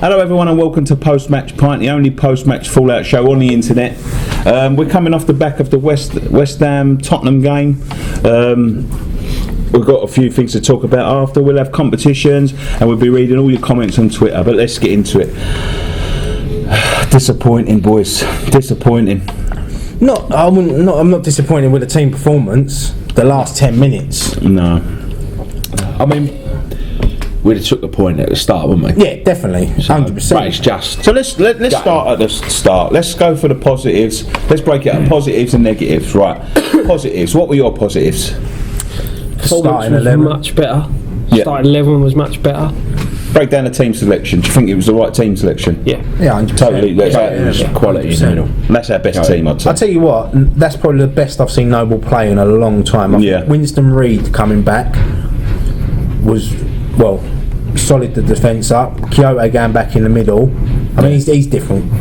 Hello everyone and welcome to Post-Match Pint, the only post-match fallout show on the internet. We're coming off the back of the West Ham Tottenham game. We've got a few things to talk about after. We'll have competitions and we'll be reading all your comments on Twitter, but let's get into it. Disappointing, boys. Disappointing. I'm not disappointed with the team performance. The last 10 minutes. No. I mean, we'd have took the point at the start, wouldn't we? Yeah, definitely, 100%. But it's just. So let's start at the start. Let's go for the positives. Let's break it up. Positives and negatives. Right. Positives. What were your positives? Starting 11 was much better. Yeah. Starting 11 was much better. Break down the team selection. Do you think it was the right team selection? Yeah. Yeah, 100%. Totally. That's Quality in the middle. That's our best team, I'd say. I'll tell you what, that's probably the best I've seen Noble play in a long time. I think Winston Reid coming back was, well, solid the defence up. Kyoto going back in the middle. I mean, he's different.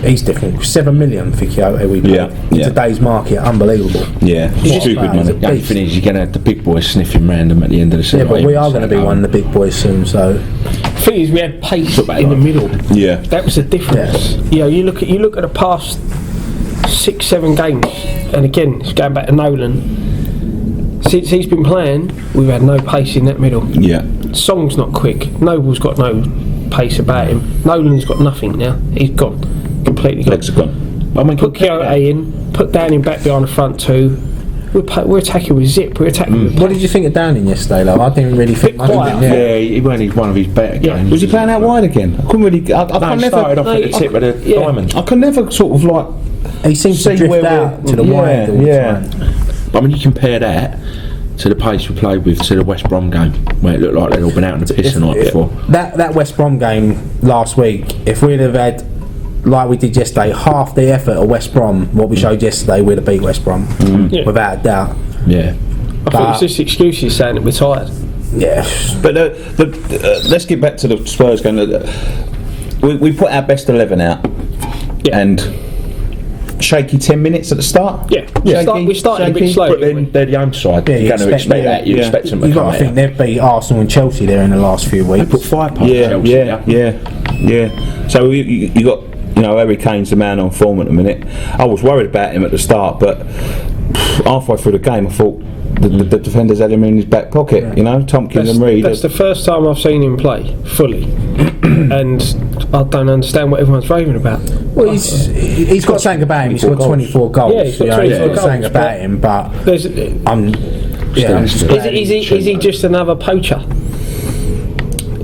He's different. 7 million for Kyoto we paid. In today's market, unbelievable. Yeah, stupid money. The only thing is you're going to have the big boys sniffing random at the end of the season. Yeah, but we are going to be one of the big boys soon, so... The thing is, we had pace in the middle. Yeah. That was the difference. Yeah. You know, you look at the past 6-7 games, and again, it's going back to Nolan. Since he's been playing, we've had no pace in that middle. Yeah. Song's not quick. Noble's got no pace about him. Nolan's got nothing now. He's gone. Completely gone. Legs are gone. I mean, put Kyoto in, put Downing back behind the front two. We're attacking with zip. We're attacking with What did you think of Downing yesterday, though? I didn't really think much of him. Yeah, he went one of his better games. Was he playing out wide again? I couldn't really... I started off at the tip of the diamond. I can never sort of like... He seems to drift out to the wide all the time. But I mean, you compare that to the pace we played with to the West Brom game, where it looked like they'd all been out in the piss the night before. That West Brom game last week, if we'd have had, like we did yesterday, half the effort of West Brom, what we showed yesterday, we'd have beat West Brom, without a doubt. Yeah. I think it's just excuses saying that we're tired. Yeah. But let's get back to the Spurs game. We put our best 11 out, and shaky 10 minutes at the start. Yeah. We started a bit slow. But then they're the home side. You're going to expect that. You expect them to come out. I think they've beat Arsenal and Chelsea there in the last few weeks. They put 5 past Chelsea. Yeah. So you got, Harry Kane's the man on form at the minute. I was worried about him at the start, but halfway through the game I thought the defenders had him in his back pocket. Tompkins and Reid. That's the first time I've seen him play fully, and I don't understand what everyone's raving about. Well, he's got something about him. He's got 24 goals. Yeah, he's got 24 goals. Something about him, but is he just another poacher?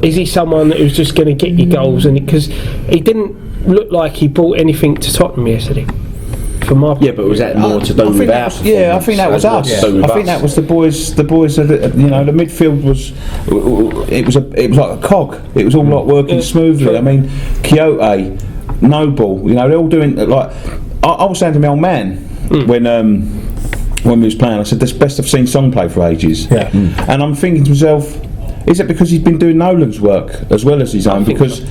Is he someone who's just going to get you goals? And because he didn't look like he brought anything to Tottenham yesterday. But was that more to do with our performance? Yeah, I think that was us. I think that was the boys. The midfield was. It was like a cog. It was all like working smoothly. I mean, Kyoto, Noble. They're all doing like. I was saying to my old man when we was playing, I said, "That's the best I've seen Song play for ages." Yeah. And I'm thinking to myself, is it because he's been doing Nolan's work as well as his own? Because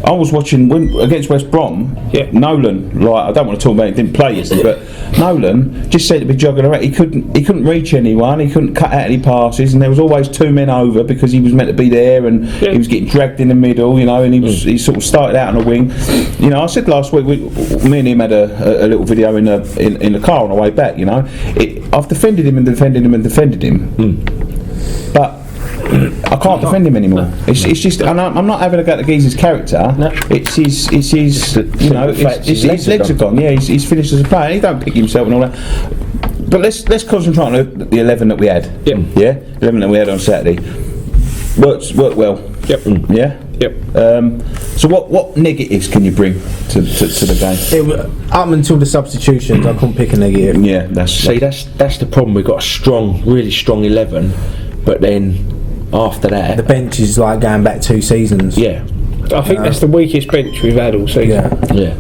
I was watching against West Brom. Yeah. Nolan, I don't want to talk about it. He didn't play yesterday, but Nolan just seemed to be jogging around. He couldn't reach anyone. He couldn't cut out any passes, and there was always 2 men over because he was meant to be there, and he was getting dragged in the middle. And he sort of started out on the wing. I said last week, me and him had a little video in the car on the way back. I've defended him, but I can't defend him anymore. It's just, and I'm not having a go at the geezer's character. No. It's his his legs are gone. Yeah, he's finished as a player. He don't pick himself and all that. But let's concentrate on the 11 that we had. Yep. Yeah, 11 that we had on Saturday. Worked well. Yep. Yeah. Yep. So what negatives can you bring to the game? Up until the substitutions, I couldn't pick a negative. Yeah, that's the problem. We've got a really strong 11, but then after that, the bench is like going back 2 seasons. Yeah, I think that's the weakest bench we've had all season. Yeah.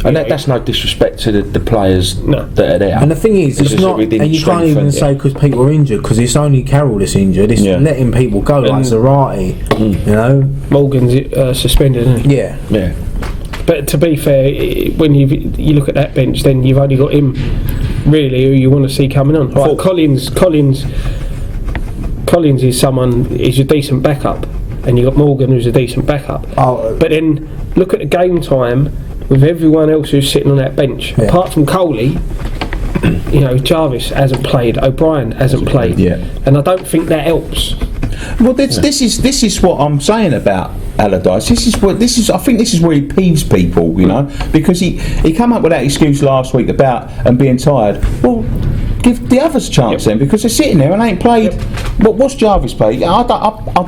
And that's no disrespect to the players that are there. And the thing is, it's not, and you can't even say because people are injured, because it's only Carroll that's injured. It's letting people go like Zarate, Morgan's suspended, isn't he? Yeah. But to be fair, when you look at that bench, then you've only got him really who you want to see coming on. Like Collins is a decent backup. and you got Morgan who's a decent backup. But then look at the game time with everyone else who's sitting on that bench. Yeah. Apart from Coley, you know, Jarvis hasn't played, O'Brien hasn't played, and I don't think that helps. Well, this is what I'm saying about Allardyce. I think this is where he peeves people, you know, because he came up with that excuse last week about being tired. Well, give the others a chance then, because they're sitting there and they ain't played. What's Jarvis played? I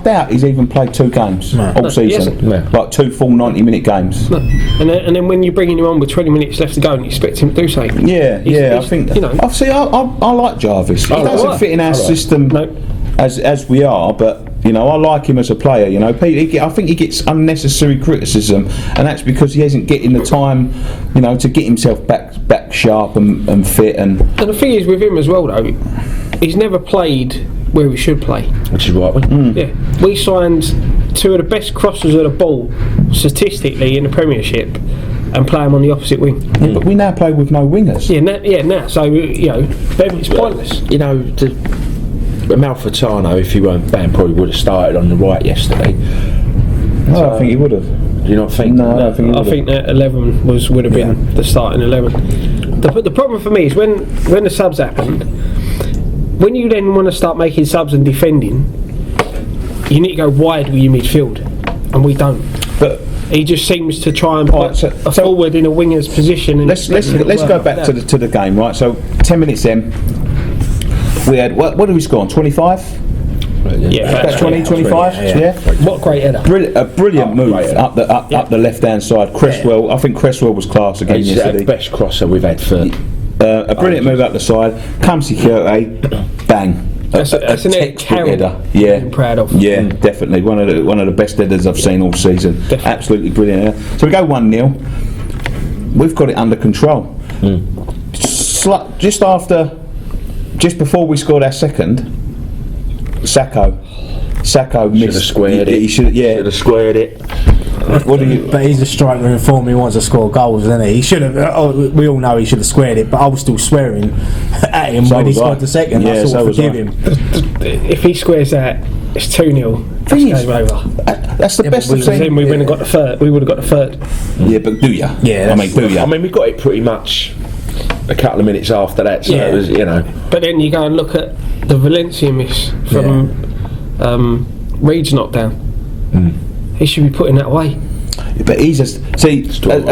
doubt he's even played 2 games all season, like 2 full 90-minute games. No. And then when you're bringing him on with 20 minutes left to go and you expect him to do something. I think, you know, I like Jarvis. He doesn't fit in our system as we are, but you know, I like him as a player. You know, I think he gets unnecessary criticism, and that's because he isn't getting the time, you know, to get himself back sharp and fit. And the thing is with him as well, though, he's never played where he should play. Which is right. Yeah, we signed 2 of the best crossers of the ball statistically in the Premiership, and play him on the opposite wing. Yeah, but we now play with no wingers. Now. So you know, then it's pointless. You know, Malfitano, if he weren't banned, probably would have started on the right yesterday. I don't think he would have. Do you not think? No, I don't think he would have. I think that 11 would have been the starting 11. The problem for me is when the subs happened, when you then want to start making subs and defending, you need to go wide with your midfield, and we don't. But he just seems to try and put forward in a winger's position. And let's go back to the game, right? So 10 minutes in, we had what did we score on? 25. About 20, 25. Yeah. What a great header! A brilliant move up the left hand side. Cresswell, I think Cresswell was class again yesterday. The best crosser we've had for a brilliant move up the side. Come security, bang. That's an header. Yeah, I'm proud of. Yeah, definitely one of the best headers I've seen all season. Definitely. Absolutely brilliant header. So we go 1-0. We've got it under control. Just before we scored our second, Sacco missed. Should have squared it. He should have squared it. But he's a striker in form. He wants to score goals, isn't he? He should have. We all know he should have squared it, but I was still swearing at him when he scored the second. I sort of forgive him. If he squares that, it's 2-0. Game over. That's the best I've seen. Then we would have got the third. Yeah, but do ya? Yeah, I mean, we got it pretty much a couple of minutes after that, so it was, you know. But then you go and look at the Valencia miss from Reed's knockdown. He should be putting that away. But he's as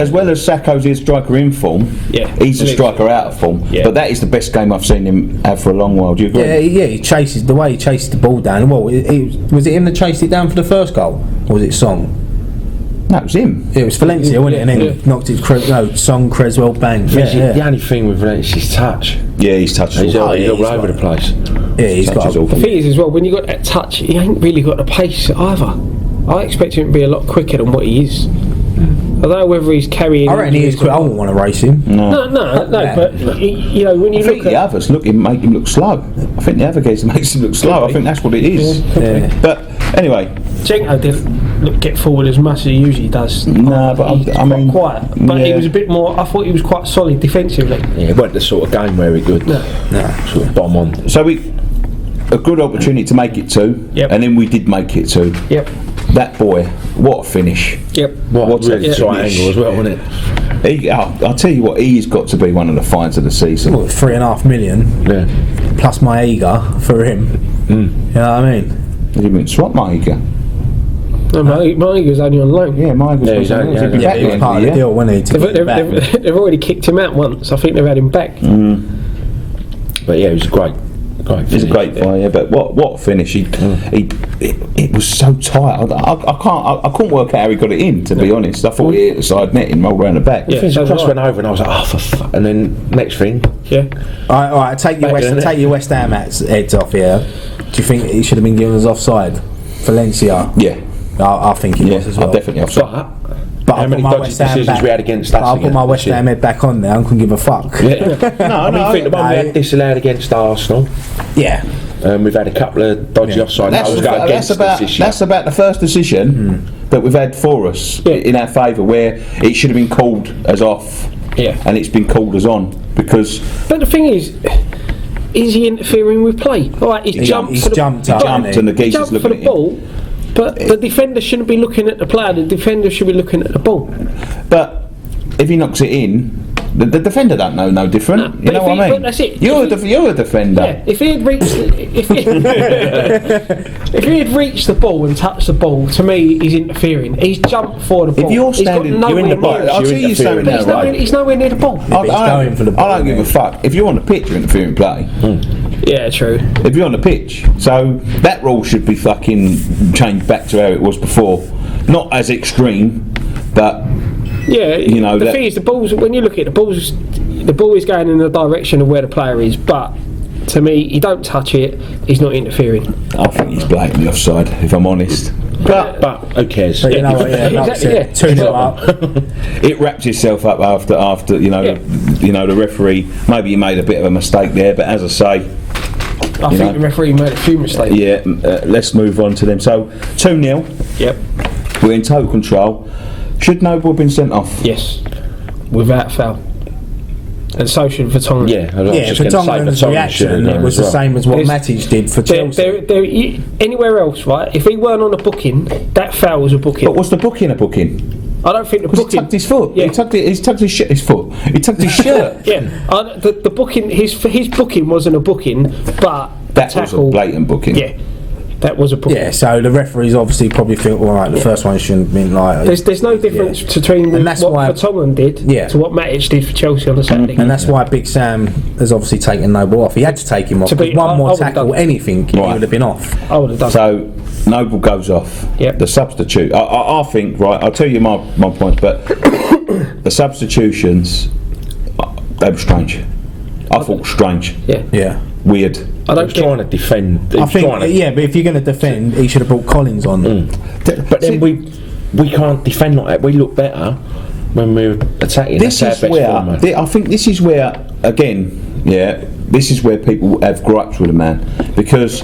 well as Sacco's his striker in form. He's a striker out of form. But that is the best game I've seen him have for a long while. Do you agree? Yeah. He chases the way he chased the ball down. Well, was it him that chased it down for the first goal, or was it Song? No, it was him. It was Valencia, wasn't it? And then knocked it. Song, Creswell, bang. The only thing with Valencia is his touch. Yeah, his touch. He's all over the place. Yeah, he's got. The thing is, as well, when you got that touch, he ain't really got the pace either. I expect him to be a lot quicker than what he is. I don't know whether he's carrying. I reckon he is quick. I wouldn't want to race him. No. But you know, when you look at the others, make him look slow. I think the other guys makes him look slow. I think that's what it is. Yeah. But anyway, Jenko didn't get forward as much as he usually does. No, but I mean, quiet. But he was a bit more. I thought he was quite solid defensively. Yeah, it wasn't the sort of game where he could sort of bomb on. So a good opportunity to make it 2, and then we did make it 2. Yep. That boy, what a finish! Yep. What a really triangle as well, wasn't it? I'll tell you what, he's got to be one of the finds of the season. What, 3.5 million? Yeah. Plus my Ega for him. You know what I mean? He didn't swap Maiga. No, Maiga's only on loan. Yeah, Maiga's on loan. Yeah, he was part of the deal, wasn't he? They've already kicked him out once. I think they've had him back. But yeah, he was a great He's a great player, but what a finish! It was so tight. I couldn't work out how he got it in. To be honest, I thought he hit the side net and rolled around the back. Yeah, the cross went over, and I was like, oh for fuck! And then next thing, all right, take your West Ham heads off here. Do you think he should have been given as offside? Valencia. Yeah, I think it was as well. Definitely offside. But how many dodgy decisions we had against us? I'll put my West Ham head back on there. I couldn't give a fuck. Yeah. I think the one we had disallowed against Arsenal. Yeah. We've had a couple of dodgy offside. That's about the first decision that we've had for us in our favour, where it should have been called as off, and it's been called as on because. But the thing is he interfering with play? All right, he's jumped and the geezer's jumped looking for the ball. But the defender shouldn't be looking at the player. The defender should be looking at the ball. But if he knocks it in, the defender don't know no different. No, you know what I mean? But that's it. You're a defender. Yeah, if he had reached, if he had reached the ball and touched the ball, to me, he's interfering. He's jumped for the ball. If you're standing, you're in the box. I'll see you standing there, right? He's nowhere near the ball. He's going for the ball. I don't give a fuck. If you're on the pitch, you're interfering play. Yeah, true. If you're on the pitch, so that rule should be fucking changed back to how it was before. Not as extreme, but. Yeah, you know, the thing is, the balls. When you look at the balls, the ball is going in the direction of where the player is. But to me, you don't touch it. He's not interfering. I think he's blatantly offside, if I'm honest. But who cares? But you know what? Yeah, Exactly, yeah. 2-0 up. It wraps itself up after you know the referee. Maybe he made a bit of a mistake there, but as I say, I think the referee made a few mistakes. yeah. Let's move on to them. So 2-0. Yep. We're in total control. Should Noble have been sent off? Yes. Without foul. And so should Vertonghen. Yeah, I was Yeah, just going to say Vertonghen's Vertonghen reaction should have it was the same as what Matic did for Chelsea. Anywhere else, right? If he weren't on a booking, that foul was a booking. But was the booking a booking? I don't think the Because he booking. tucked his foot. Yeah. He tucked his foot. He tucked his shirt. Yeah, the booking. His booking wasn't a booking, but That tackle, was a blatant booking. Yeah, that was a booking. Yeah, so the referees obviously probably think, all right, the first one shouldn't have been like. There's no difference between And that's what why- Vertonghen did to what Matic did for Chelsea on the Saturday. And that's why Big Sam has obviously taken Noble off. He had to take him off. To be- One I more would've tackle, done- anything, he Right. would have been off. I would have done. So Noble goes off. Yep. The substitute. I think, right, I'll tell you my points, but the substitutions, they were strange. I thought strange. Yeah. Weird. I don't He was trying to defend. I think, yeah, but if you're going to defend, he should have brought Collins on. But then we can't defend like that. We look better when we're attacking. This That's is our best where form, I think this is where again, this is where people have gripes with a man because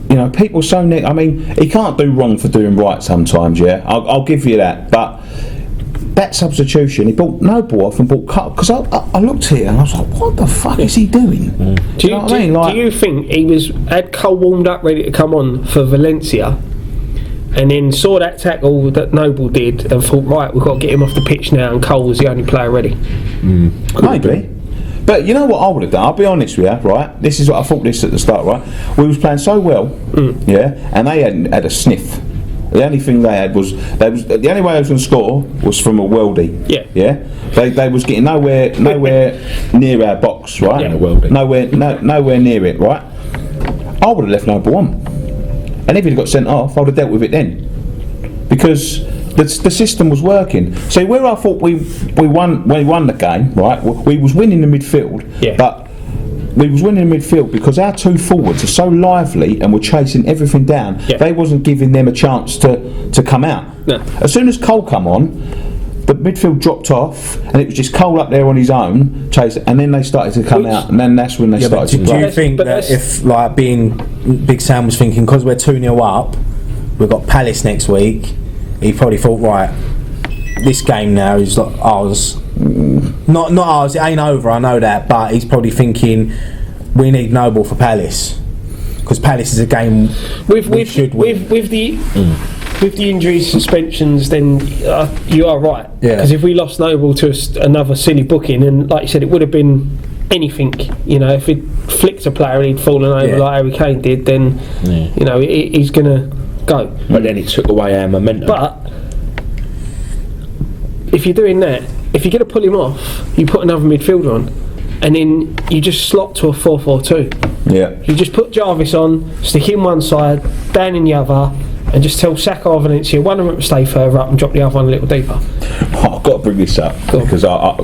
you know people are so I mean, he can't do wrong for doing right sometimes. Yeah, I'll give you that, but. That substitution, he brought Noble off and brought Cut because I looked at it and I was like, what the fuck is he doing? Do you, do you think he had Cole warmed up ready to come on for Valencia and then saw that tackle that Noble did and thought, right, we've got to get him off the pitch now, and Cole was the only player ready? Maybe. But you know what I would have done? I'll be honest with you, right? This is what I thought this at the start, right? We was playing so well, and they hadn't had a sniff. The only thing they had was the only way I was going to score was from a worldie. Yeah. They was getting nowhere near our box, right? Yeah, a worldie. Nowhere near it, right? I would have left Noble on, and if he'd got sent off, I would have dealt with it then, because the system was working. So where I thought we won the game, right? We was winning the midfield, but. We was winning the midfield because our two forwards are so lively and were chasing everything down. They wasn't giving them a chance to come out. No. As soon as Cole come on, the midfield dropped off, and it was just Cole up there on his own chasing. And then they started to come out, and then that's when they started to Do play. you think that if, like, Big Sam was thinking, because we're 2-0 up, we've got Palace next week, he probably thought, right, this game now is like ours. Not ours, it ain't over, I know that, but he's probably thinking we need Noble for Palace because Palace is a game with the injuries, suspensions, then you are right. Because if we lost Noble to another silly booking, and like you said, it would have been anything. You know, if he'd flicked a player and he'd fallen over like Harry Kane did, then you know he's gonna go. But then he took away our momentum. But if you're doing that, if you're going to pull him off, you put another midfielder on, and then you just slot to a 4-4-2. Yeah. You just put Jarvis on, stick him one side, Dan in the other, and just tell Saka or Valencia one of them to stay further up and drop the other one a little deeper. I've got to bring this up because I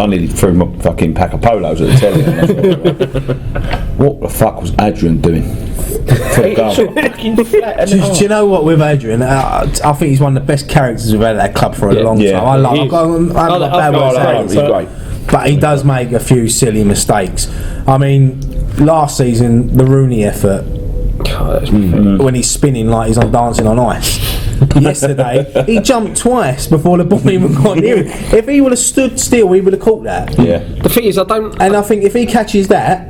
nearly threw my fucking pack of polos at the telly. What the fuck was Adrian doing? Do you know what with Adrian? I think he's one of the best characters we've had at that club for a long time. I love He's great. But he does make a few silly mistakes. I mean, last season, the Rooney effort, when he's spinning like he's on Dancing on Ice. Yesterday, he jumped twice before the ball even got near him. If he would have stood still, he would have caught that. Yeah. The thing is, And I think if he catches that,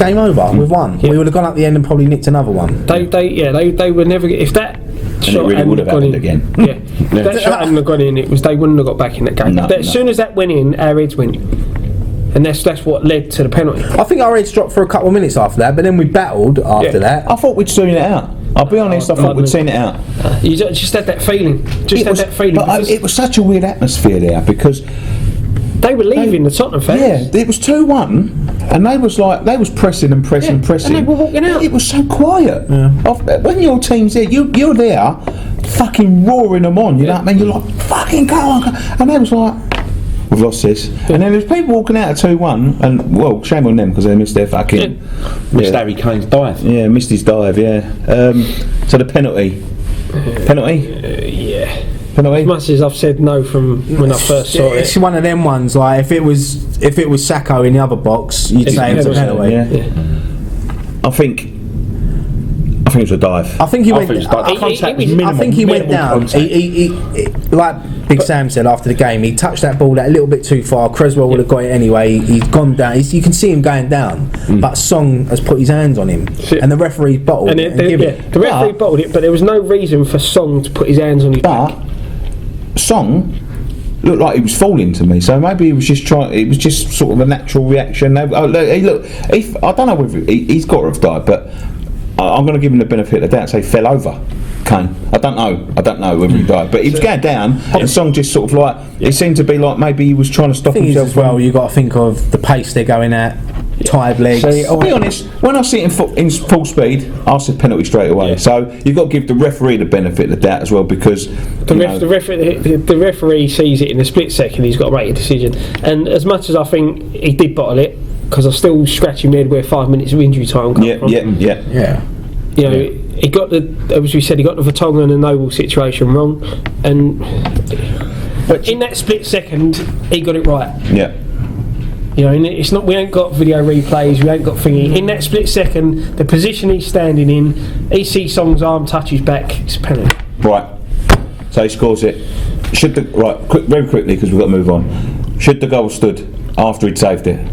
game over. We've won. Yeah. We would have gone up the end and probably nicked another one. They were never. If that shot really would have gone happened in again. Yeah, if that shot hadn't have gone in, they wouldn't have got back in that game. No, As soon as that went in, our heads went, and that's what led to the penalty. I think our heads dropped for a couple of minutes after that, but then we battled after that. I thought we'd seen it out. I'll be honest, I thought we'd seen it out. You just had that feeling. But it was such a weird atmosphere there because they were leaving the Tottenham fans. Yeah, it was 2-1, and they was pressing and pressing. And they were walking out. It was so quiet. Yeah. When your team's there, you're there, fucking roaring them on. You know what I mean? You're like, fucking go on, and they was like, we've lost this. Yeah. And then there's people walking out of 2-1, and well, shame on them because they missed their fucking. Missed Harry Kane's dive. Yeah, missed his dive. Yeah. So the penalty. Yeah. Penalty. As much as I've said no from when I first saw it. It's one of them ones. Like if it was Sacco in the other box, you'd say it was a penalty. Yeah. I think it was a dive. I think he went. I think he went down. He like Big Sam said after the game, he touched that ball a little bit too far. Creswell would have got it anyway. He's gone down. You can see him going down, but Song has put his hands on him, and the referee bottled it. The referee bottled it, but there was no reason for Song to put his hands on his back. Song looked like he was falling to me, so maybe he was just trying. It was just sort of a natural reaction. I don't know whether he's got to have died, but I'm going to give him the benefit of the doubt and say he fell over. Kane. I don't know whether he died, but he was going down. And Song just sort of like it seemed to be like maybe he was trying to stop himself. As well, you got to think of the pace they're going at. Tired legs. I'll be honest, when I see it in full speed, I said penalty straight away. So you've got to give the referee the benefit of the doubt as well, because the referee sees it in a split second. He's got to make a decision, and as much as I think he did bottle it, because I'm still scratching my head where 5 minutes of injury time come from. Yeah. You know, he got as we said, he got the Vertonghen and the Noble situation wrong, but in that split second, he got it right. Yeah. You know, it's not. We ain't got video replays. We ain't got thingy. In that split second, the position he's standing in, he sees Song's arm touch his back. It's a penalty. Right. So he scores it. Very quickly because we've got to move on. Should the goal stood after he'd saved it?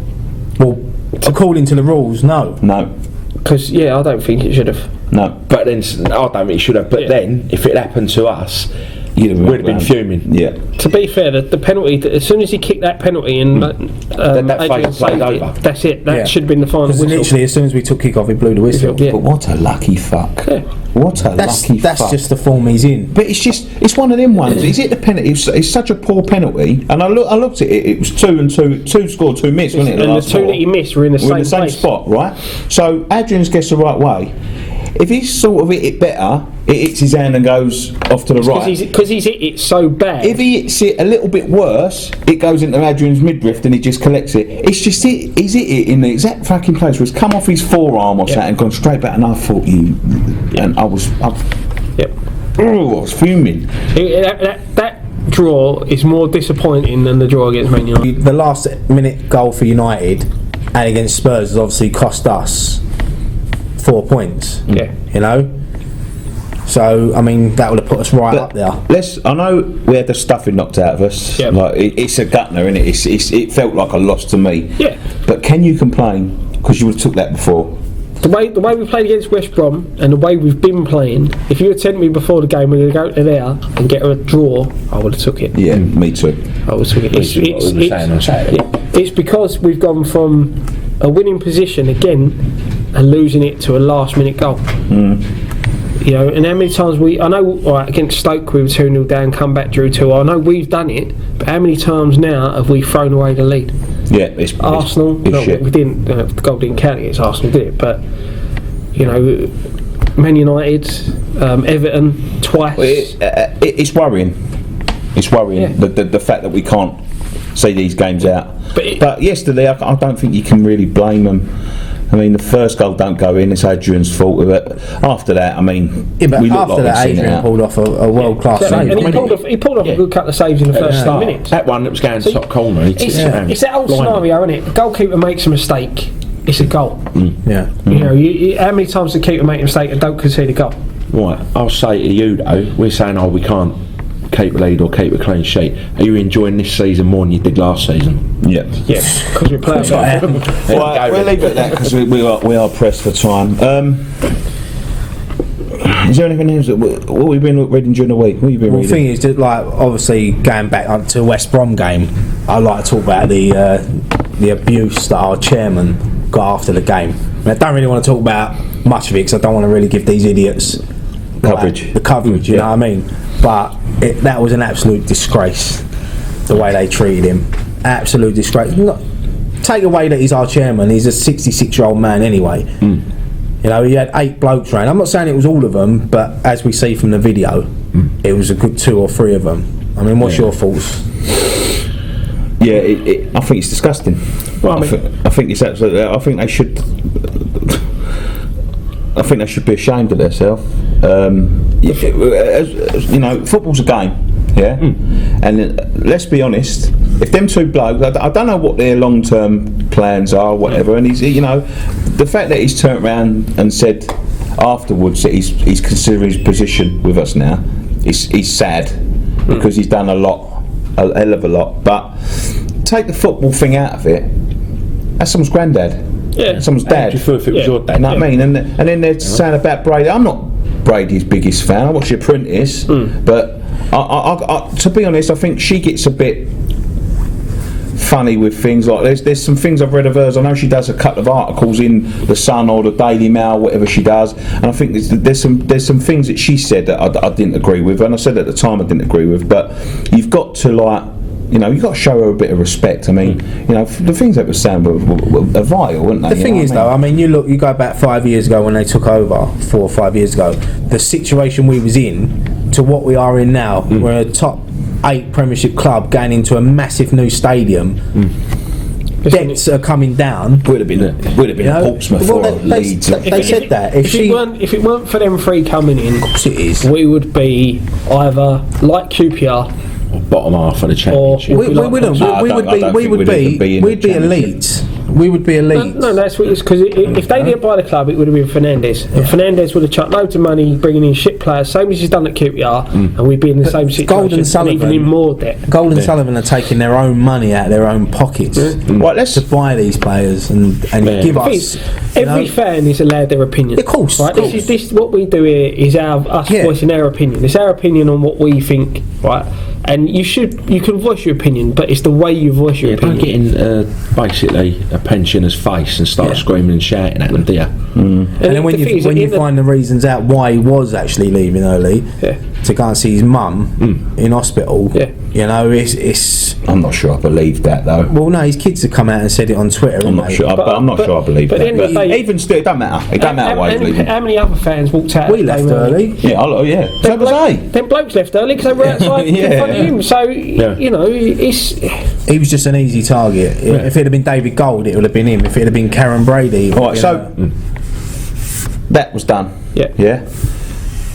Well, according to the rules, no. No. Because I don't think it should have. No. But then I don't think it should have. But then, if it happened to us, we'd have been fuming. Yeah. To be fair, the penalty, as soon as he kicked that penalty and that phase played over. That's it. That should have been the final whistle. Literally, as soon as we took kick off, he blew the whistle. Yeah. But what a lucky fuck. Yeah. What a lucky fuck. That's just the form he's in. But it's one of them ones. Is it the penalty? It's such a poor penalty. And I looked at it. It was 2 and 2. 2 scored, 2 missed, wasn't it? And the 2 that he missed were in the same place. Spot, right? So Adrian's guessed the right way. If he's sort of hit it better, it hits his hand and goes off to the right. Because he's hit it so bad. If he hits it a little bit worse, it goes into Adrian's midriff and he just collects it. It's just he's hit it in the exact fucking place where it's come off his forearm or something and gone straight back. And I thought and I was fuming. That draw is more disappointing than the draw against Man United. The last minute goal for United and against Spurs has obviously cost us 4 points. Yeah. You know? So, I mean, that would have put us right up there. I know we had the stuffing knocked out of us. Yep. Like it's a gutner, isn't it? It felt like a loss to me. Yeah. But can you complain? Because you would have took that before. The way we played against West Brom and the way we've been playing, if you had said to me before the game we're going to go to there and get a draw, I would have took it. Yeah, me too. I would have took it. It's because we've gone from a winning position again and losing it to a last minute goal. You know, and how many times against Stoke we were 2-0 down, come back, drew 2. I know we've done it, but how many times now have we thrown away the lead? Yeah, Arsenal. We didn't. The goal didn't count against Arsenal, did it? But you know, Man United, Everton, twice. It's worrying. It's worrying the fact that we can't see these games out. But yesterday, I don't think you can really blame them. I mean, the first goal don't go in. It's Adrian's fault. But after that, I mean, we looked after like that, Adrian pulled off a world class save. And he pulled off a good couple of saves in the first 10 minutes. That one that was going to top corner. It's that old scenario, isn't it? The goalkeeper makes a mistake, it's a goal. Yeah. You know, how many times does the keeper make a mistake and don't concede a goal? Right. I'll say to you though, we're saying, we can't keep a lead or keep a clean sheet, are you enjoying this season more than you did last season? Yeah. Yes, because we're playing better. Right, we'll leave it at that because we are pressed for time. Is there anything else? What have you been reading during the week? What have you been reading? The thing is, that, like, obviously going back up to the West Brom game, I like to talk about the abuse that our chairman got after the game. I don't really want to talk about much of it because I don't want to really give these idiots Coverage. the coverage. You know what I mean? But that was an absolute disgrace, the way they treated him. Absolute disgrace. Take away that he's our chairman. He's a 66-year-old man anyway. You know, he had 8 blokes around. I'm not saying it was all of them, but as we see from the video, it was a good 2 or 3 of them. I mean, what's your thoughts? Yeah, I think it's disgusting. Well, I think it's absolutely. I think they should. I think they should be ashamed of themselves. You know, football's a game, yeah. And let's be honest. If them 2 blokes, I don't know what their long-term plans are, or whatever. And he's, you know, the fact that he's turned around and said afterwards that he's considering his position with us now, he's sad because he's done a hell of a lot. But take the football thing out of it. That's someone's granddad. Yeah. Someone's dad. You feel if it was your dad? You know what I mean? And then they're saying about Brady. I'm not Brady's biggest fan. I watch The Apprentice, but I, to be honest, I think she gets a bit funny with things like there's some things I've read of hers. I know she does a couple of articles in the Sun or the Daily Mail, whatever she does, and I think there's some things that she said that I didn't agree with, and I said at the time I didn't agree with. But you've got to, like, you know, you've got to show her a bit of respect. I mean, you know, the things that were saying were vile, weren't they? The thing is, though, I mean, you go back 5 years ago when they took over, 4 or 5 years ago, the situation we was in to what we are in now. We're a top 8 Premiership club going into a massive new stadium. Debts are coming down. Would have been Portsmouth or Leeds. They said that if it weren't for them 3 coming in, of course it is. we would be either like QPR. Bottom half of the championship. We'd be elite. We would be elite. No, that's what it is. Because if they didn't buy the club, it would have been Fernandes. And Fernandes would have chucked loads of money bringing in shit players, same as he's done at QPR, and we'd be in the same situation. And even in more debt. Sullivan are taking their own money out of their own pockets. Right, let's to buy these players and give us. Every fan is allowed their opinion. Of course. Right. This what we do here is us voicing our opinion. It's our opinion on what we think. Right. And you can voice your opinion, but it's the way you voice your opinion. Don't get in basically a pensioner's face and start screaming and shouting at them, do you? And then when you find the reasons out why he was actually leaving early to go and see his mum in hospital, you know, it's. I'm not sure I believe that, though. Well, no, his kids have come out and said it on Twitter. I'm not sure. I'm not sure I believe that. But even still, it don't matter. It don't matter why he's leaving. How many other fans walked out? We left early. Yeah, so was I. Them blokes left early because they were outside in front of him. So you know, he was just an easy target. If it had been David Gold, it would have been him. If it had been Karen Brady, all right. So that was done. Yeah.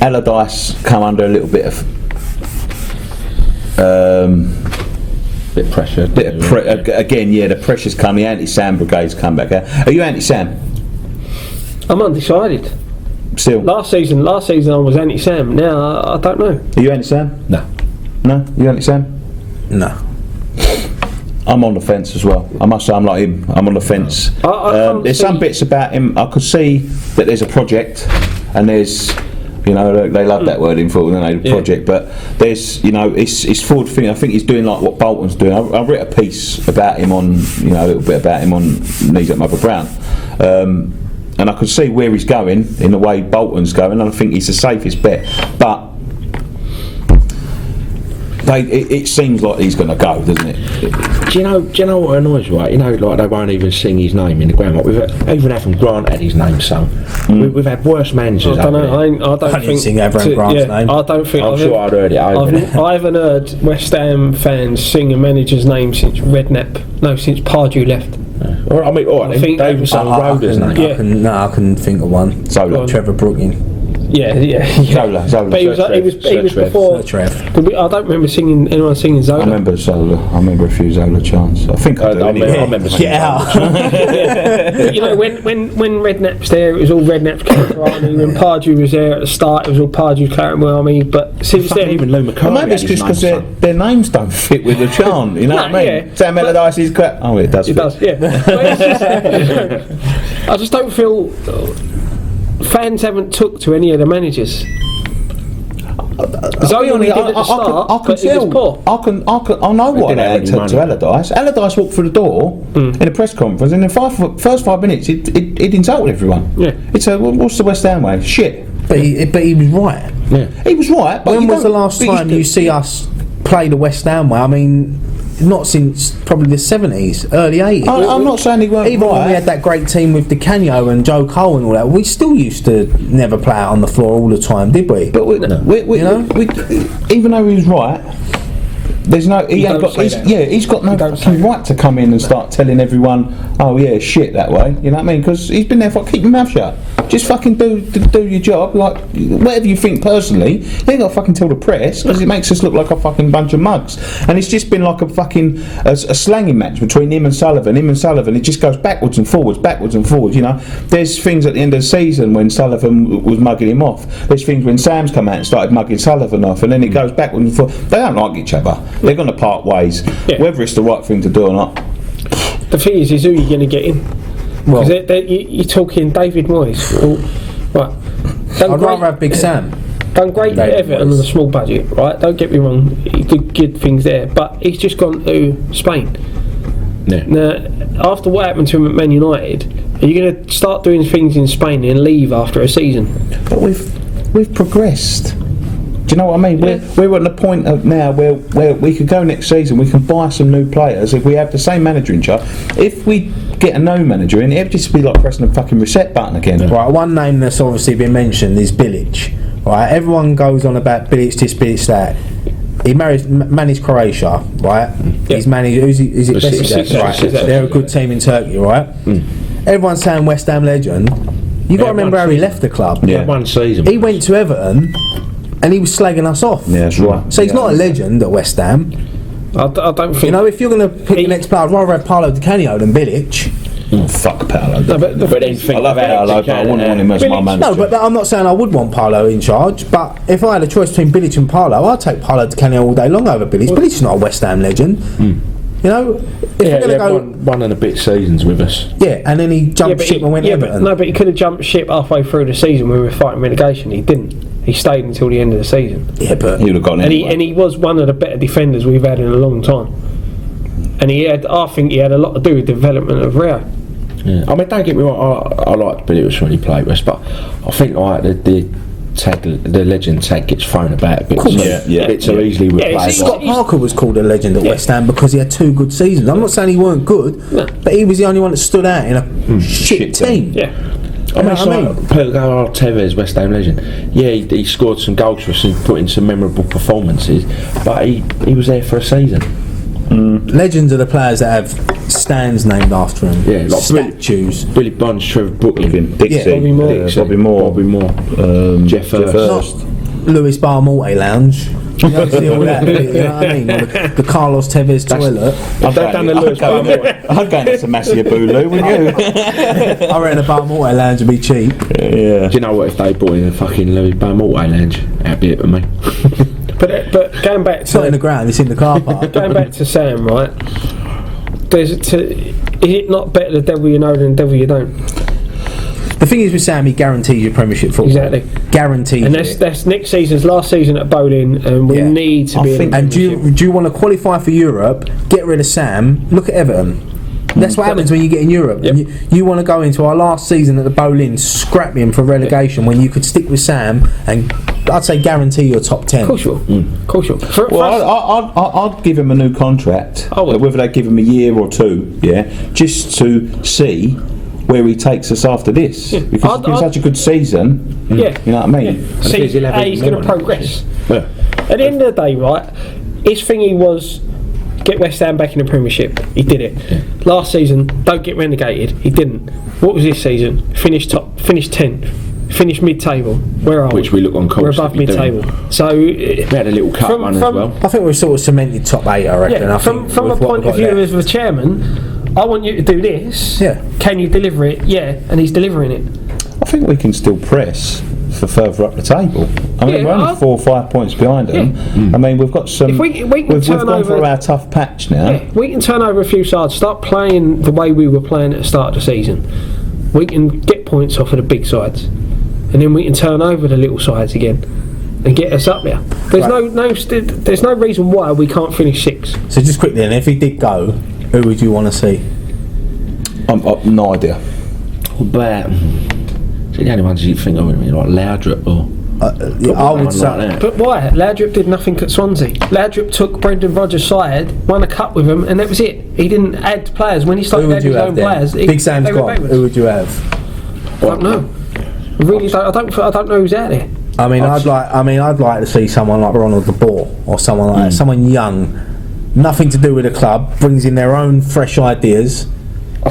Allardyce come under a little bit of bit of pressure. Again, the pressure's come. The anti-Sam brigade's come back out. Are you anti-Sam? I'm undecided. Still. Last season I was anti-Sam. Now I don't know. Are you anti-Sam? No. No? You anti-Sam? No. I'm on the fence as well. I must say I'm like him. I'm on the fence. There's some bits about him. I could see that there's a project, and there's, you know, they love that word in football, don't they? The project. But there's, you know, it's forward thing. I think he's doing like what Bolton's doing. I've written a piece about him on, you know, a little bit about him on Knees Up Mother Brown. And I could see where he's going in the way Bolton's going, and I think he's the safest bet. But it seems like he's going to go, doesn't it? Do you know what annoys you? Right? You know, like they won't even sing his name in the ground. Like, we've even Avram Grant had his name sung. We've had worse managers. I don't know. I don't think sing Avram Grant's name. I don't think. I'm sure I'd heard it. I haven't heard West Ham fans sing a manager's name since Redknapp. No, since Pardew left. I mean, all right. I think David Sullivan wrote his name. I can think of one. So Trevor Brooking. Zola. But he was before. I don't remember anyone singing Zola. I remember Zola. I remember a few Zola chants. I think I do. Anyway. I remember Get out. You know, when Redknapp's there, it was all Redknapp's Claret Army. When Pardew was there at the start, it was all Pardew's Claret Army. But since then, even Lou McCarthy. Maybe it's just because their names don't fit with the chant. You know what I mean? Sam Allardyce's Claret. Oh, it does. It does. Yeah. I just don't feel fans haven't took to any of the managers. Zola did at the start, but it was poor. I know what they had to Allardyce. Allardyce walked through the door in a press conference, and in the first 5 minutes, he'd insulted everyone. Yeah. He'd say, well, "What's the West Ham way? Shit." But he was right. Yeah. He was right. But When was the last time you see us play the West Ham way? I mean, not since probably the 70s, early 80s. I'm not saying he weren't Even when we had that great team with Di Canio and Joe Cole and all that, we still used to never play out on the floor all the time, did we? But even though he was right, there's no. He's got no fucking right to come in and start telling everyone, "Oh yeah, shit that way." You know what I mean? Because he's been there for. Keep your mouth shut. Just fucking do your job. Like whatever you think personally, you ain't got to fucking tell the press because it makes us look like a fucking bunch of mugs. And it's just been like a fucking a slanging match between him and Sullivan. It just goes backwards and forwards. You know, there's things at the end of the season when Sullivan was mugging him off. There's things when Sam's come out and started mugging Sullivan off, and then it goes backwards and forwards. They don't like each other. They're going to part ways, whether it's the right thing to do or not. The thing is who you're going to get in. Because you're talking David Moyes. Right. I'd rather have Big Sam. Done great at Everton on a small budget, right? Don't get me wrong, he did good things there, but he's just gone to Spain. Yeah. Now, after what happened to him at Man United, are you going to start doing things in Spain and leave after a season? But we've progressed. Do you know what I mean? Yeah. We're at the point of now where we could go next season. We can buy some new players if we have the same manager in charge. If we get a no manager in, it'd just be like pressing a fucking reset button again. Yeah. Right. One name that's obviously been mentioned is Bilic. Right. Everyone goes on about Bilic this, Bilic that. He managed Croatia, right? Yep. He's managed. Is it Besiktas? Right. They're a good team in Turkey, right? Everyone's saying West Ham legend. You got to remember how he left the club. Yeah, one season. He went to Everton. And he was slagging us off. Yeah, that's right. So he's not a legend at West Ham. I don't think. You know, if you're going to pick the next player, I'd rather have Paolo Di Canio than Bilic. Fuck Paolo. No, but then think I love Paolo, but I wouldn't want him as my manager. No, but I'm not saying I would want Paolo in charge. But if I had a choice between Bilic and Paolo, I'd take Paolo Di Canio all day long over Bilic. Bilic's not a West Ham legend. You know, if we're going to go one and a bit seasons with us. Yeah, and then he jumped ship and went to Everton. But he could have jumped ship halfway through the season when we were fighting relegation. He didn't. He stayed until the end of the season. Yeah, but he would have gone anyway. And he was one of the better defenders we've had in a long time. And I think he had a lot to do with the development of Rio. Yeah. I mean, don't get me wrong. I liked Bilic when he played with us, but I think like the legend tag gets thrown about a bit. A bit too easily replaced. Scott Parker was called a legend at West Ham because he had 2 good seasons. I'm not saying he weren't good, but he was the only one that stood out in a shit team. Yeah. I mean, people go, Tevez, West Ham legend. Yeah, he scored some goals for us and put in some memorable performances, but he was there for a season. Legends are the players that have stands named after them. Yeah, like statues. Billy Bonds, Trevor Brooklyn, Dixie, Bobby Moore, Jeff Hurst, Lewis Barmorte Lounge. You don't see all that, you know what I mean? Or the Carlos Tevez toilet. I've done the Lewis Barmorte. I'd go into Masia Bulu, wouldn't you? I reckon the Barmorte Lounge would be cheap. Yeah. Do you know what? If they bought in a fucking Lewis Barmorte Lounge, that'd be it for me. But going back to... It's not in the ground, it's in the car park. Going back to Sam, right? Is it not better the devil you know than the devil you don't? The thing is with Sam, he guarantees your Premiership football. Exactly. Guarantees. And that's next season's last season at Bowling, and we need to be in the And do you want to qualify for Europe, get rid of Sam, look at Everton. That's what happens when you get in Europe. Yep. And you want to go into our last season at the Bowling, scrap him for relegation when you could stick with Sam and I'd say guarantee your top 10. Of course you will. Well, I'd give him a new contract, whether they give him a year or 2, just to see where he takes us after this. Because it's been such a good season. You know what I mean? See how he's going to progress. At the end of the day, right, his thingy was get West Ham back in the Premiership. He did it. Last season, don't get relegated. He didn't. What was this season? Finished 10th. finished mid-table. Where are we? Which we look on course. We're above mid-table. So we had a little cut run as well. I think we've sort of cemented top 8, I reckon. Yeah, from a point of view as the chairman, I want you to do this. Yeah. Can you deliver it? Yeah, and he's delivering it. I think we can still press for further up the table. I mean, we're only 4 or 5 points behind them. I mean, we've got some. If we can we've turn gone over, through our tough patch now. Yeah, we can turn over a few sides. Start playing the way we were playing at the start of the season. We can get points off of the big sides, and then we can turn over the little sides again and get us up there. There's there's no reason why we can't finish 6. So just quickly, then, if he did go, who would you want to see? I've no idea. But the only ones you think of, like Laudrup or. I would say. Like But why? Laudrup did nothing at Swansea. Laudrup took Brendan Rodgers' side, won a cup with him, and that was it. He didn't add players. When he started adding his own players, Big Sam's gone. Who would you have? I don't know. I really don't. I don't know who's out there. I mean, I'd like to see someone like Ronald de Boer or someone like that, someone young, nothing to do with the club, brings in their own fresh ideas,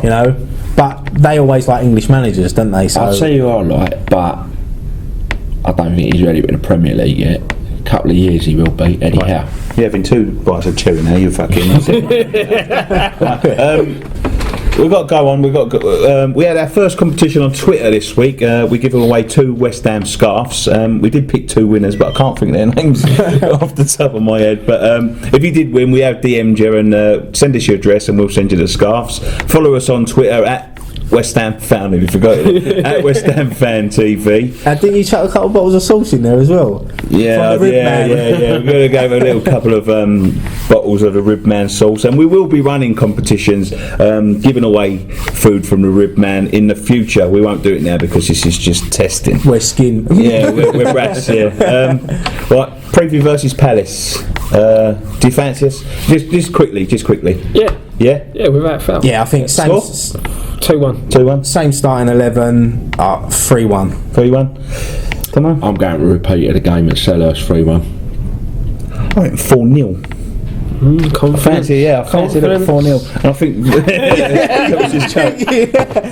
you know. But they always like English managers, don't they? So I'll tell you what I like, but I don't think he's ready for the Premier League yet. A couple of years he will be, Eddie Howe. You're having 2 bites of cherry now, you fucking. We've got to go on. We had our first competition on Twitter this week. We give away 2 West Ham scarves. We did pick 2 winners, but I can't think their names off the top of my head. But if you did win, we have DM'd you and send us your address and we'll send you the scarves. Follow us on Twitter at West Ham Fan, if you forgot it, at West Ham Fan TV. And didn't you chuck a couple of bottles of sauce in there as well? Yeah. We're going to give a little couple of bottles of the Rib Man sauce, and we will be running competitions, giving away food from the Rib Man in the future. We won't do it now because this is just testing. We're skin. Yeah, we're brats here. Right, Preview versus Palace. Do you fancy us? Just quickly. Yeah. Yeah? Yeah, without fail. Yeah, I think same. 2-1. 2-1. Same starting 11. 3-1. 3-1. Come on. I'm going to repeat of the game at Selhurst 3-1. I think 4-0. Confident. I fancy that 4-0. And I think that was his joke.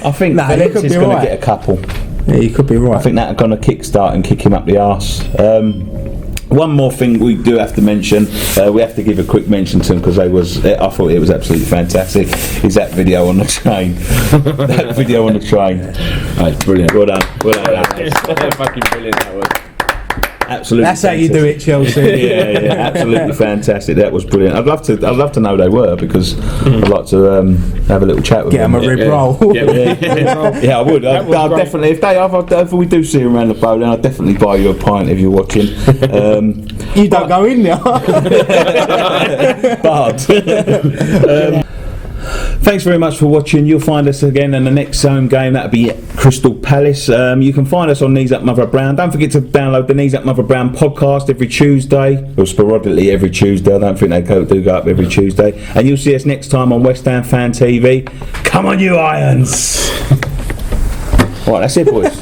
I think Valencia's going to get a couple. Yeah, you could be right. I think that's going to kickstart and kick him up the arse. One more thing we do have to mention, we have to give a quick mention to them because I thought it was absolutely fantastic, is that video on the train. That video on the train. That's brilliant. Well done. Fucking brilliant that was. Absolutely. That's how you do it, Chelsea. yeah, absolutely fantastic. That was brilliant. I'd love to know who they were because I'd like to have a little chat with them. Get them a rib roll. Yeah, I would. I'll definitely. If we do see them around the boat, then I'll definitely buy you a pint if you're watching. You don't go in there. But thanks very much for watching. You'll find us again in the next home game. That'll be Crystal Palace. You can find us on Knees Up Mother Brown. Don't forget to download the Knees Up Mother Brown podcast every Tuesday, or sporadically every Tuesday. I don't think they do go up every Tuesday. And you'll see us next time on West Ham Fan TV. Come on, you Irons! Right, that's it, boys.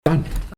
Done.